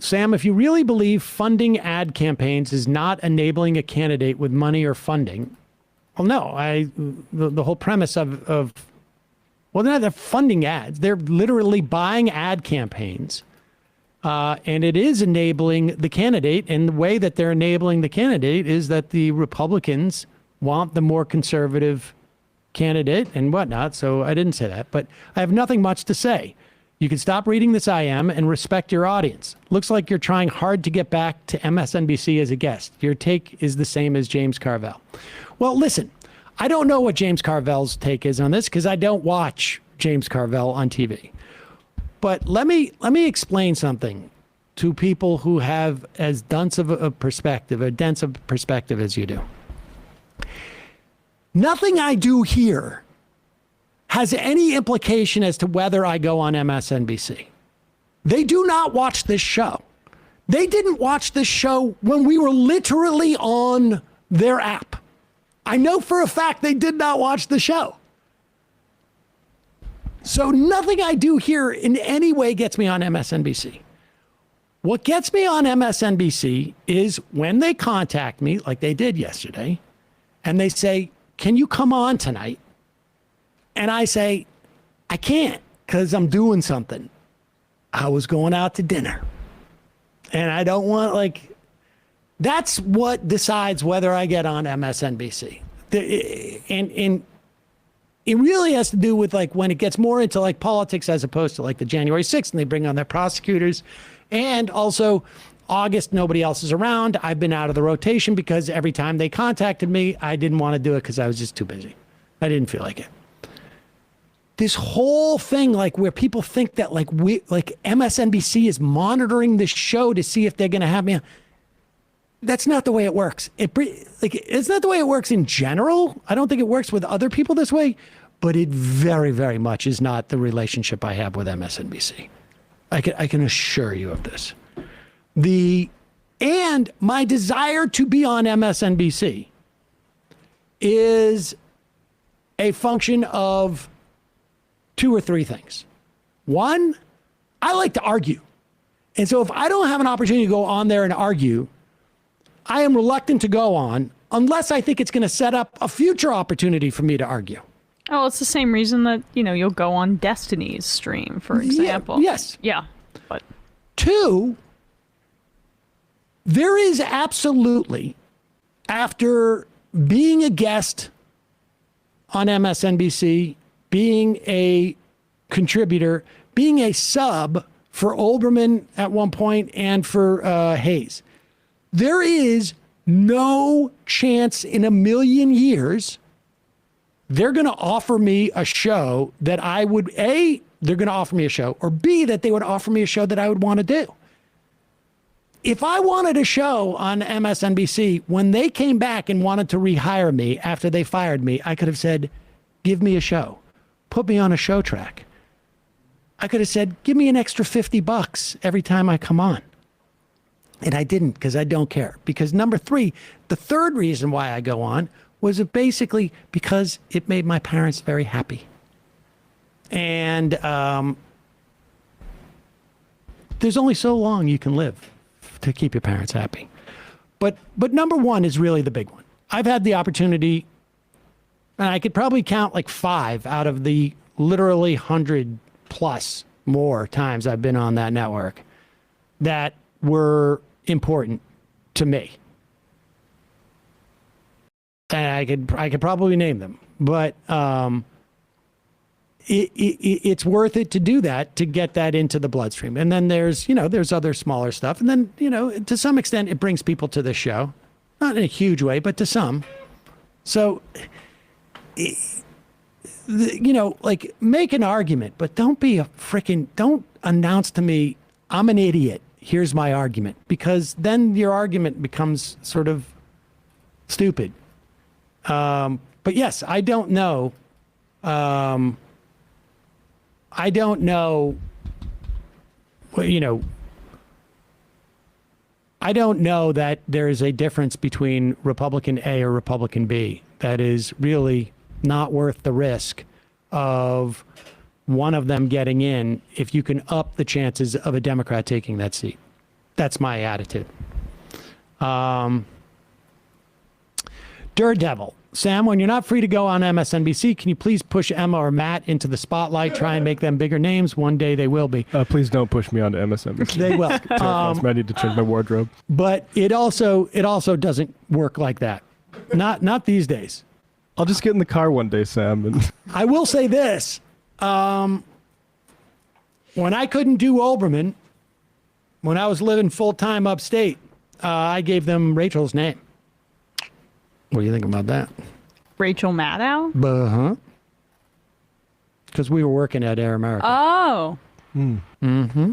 Sam, if you really believe funding ad campaigns is not enabling a candidate with money or funding, well, no, the whole premise of well, they're not funding ads. They're literally buying ad campaigns. And it is enabling the candidate. And the way that they're enabling the candidate is that the Republicans want the more conservative candidate and whatnot. So I didn't say that, but I have nothing much to say. You can stop reading this IM and respect your audience. Looks like you're trying hard to get back to MSNBC as a guest. Your take is the same as James Carville. Well, listen, I don't know what James Carville's take is on this because I don't watch James Carville on TV. But let me explain something to people who have as dense of a perspective as you do. Nothing I do here has any implication as to whether I go on MSNBC. They do not watch this show. They didn't watch this show when we were literally on their app. I know for a fact they did not watch the show. So nothing I do here in any way gets me on MSNBC. What gets me on MSNBC is when they contact me, like they did yesterday, and they say, can you come on tonight? And I say, I can't because I'm doing something. I was going out to dinner. And I don't want, that's what decides whether I get on MSNBC. And it really has to do with when it gets more into politics as opposed to the January 6th and they bring on their prosecutors. And also August, nobody else is around. I've been out of the rotation because every time they contacted me, I didn't want to do it because I was just too busy. I didn't feel like it. This whole thing, where people think that MSNBC is monitoring this show to see if they're going to have me on. That's not the way it works. It's not the way it works in general. I don't think it works with other people this way, but it very, very much is not the relationship I have with MSNBC. I can assure you of this. And my desire to be on MSNBC is a function of two or three things. One, I like to argue. And so if I don't have an opportunity to go on there and argue, I am reluctant to go on unless I think it's going to set up a future opportunity for me to argue. Oh, it's the same reason that, you'll go on Destiny's stream, for example. Yeah, yes. Yeah. But two, there is absolutely, after being a guest on MSNBC, being a contributor, being a sub for Olbermann at one point and for Hayes, there is no chance in a million years they're going to offer me a show that I would, A, they're going to offer me a show, or B, that they would offer me a show that I would want to do. If I wanted a show on MSNBC, when they came back and wanted to rehire me after they fired me, I could have said, give me a show. Put me on a show track. I could have said, give me an extra $50 every time I come on. And I didn't because I don't care. Because number three, the third reason why I go on was basically because it made my parents very happy. And there's only so long you can live to keep your parents happy. But number one is really the big one. I've had the opportunity, and I could probably count 5 out of the literally 100 plus more times I've been on that network that were important to me. And I could probably name them, but it's worth it to do that, to get that into the bloodstream. And then there's other smaller stuff. And then, to some extent it brings people to the show, not in a huge way, but to some. So, make an argument, but don't announce to me, I'm an idiot. Here's my argument, because then your argument becomes sort of stupid. But yes, I don't know. I don't know that there is a difference between Republican A or Republican B that is really not worth the risk of one of them getting in if you can up the chances of a Democrat taking that seat. That's my attitude. Daredevil. Sam, when you're not free to go on MSNBC, can you please push Emma or Matt into the spotlight? Try and make them bigger names. One day they will be. Please don't push me onto MSNBC. They will. I need to change my wardrobe. But it also doesn't work like that. Not these days. I'll just get in the car one day, Sam. And I will say this. When I couldn't do Olbermann, when I was living full-time upstate, I gave them Rachel's name. What do you think about that? Rachel Maddow? Uh-huh. Because we were working at Air America. Oh. Mm-hmm.